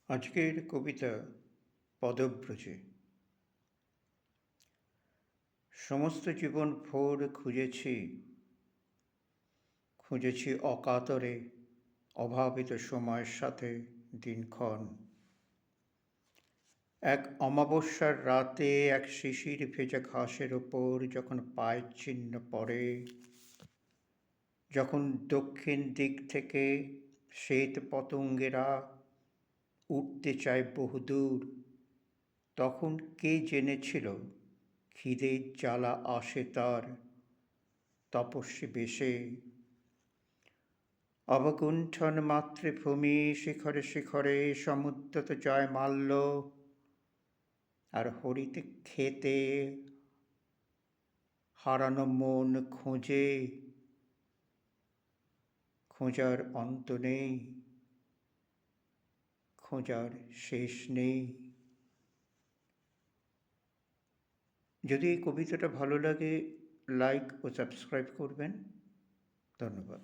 আজকের কবিতা পদব্রজে। সমস্ত জীবন ভোর খুঁজেছি অকাতরে অভাবিত সময়ের সাথে দিনক্ষণ। এক অমাবস্যার রাতে এক শিশির ভেজা ঘাসের ওপর যখন পায়ের চিহ্ন পড়ে, যখন দক্ষিণ দিক থেকে শ্বেত পতঙ্গেরা উঠতে চায় বহুদূর, তখন কে জেনেছিল খিদের জ্বালা আসে তার তপস্বী বেশে। অবগুণ্ঠন মাতৃভূমি শিখরে শিখরে সমুদ্রত জয় মাল্য, আর হরিতে খেতে হারানো মন খোঁজার অন্ত নেই, খোঁজার শেষ নেই। যদি এই কবিতাটা ভালো লাগে, লাইক ও সাবস্ক্রাইব করবেন। ধন্যবাদ।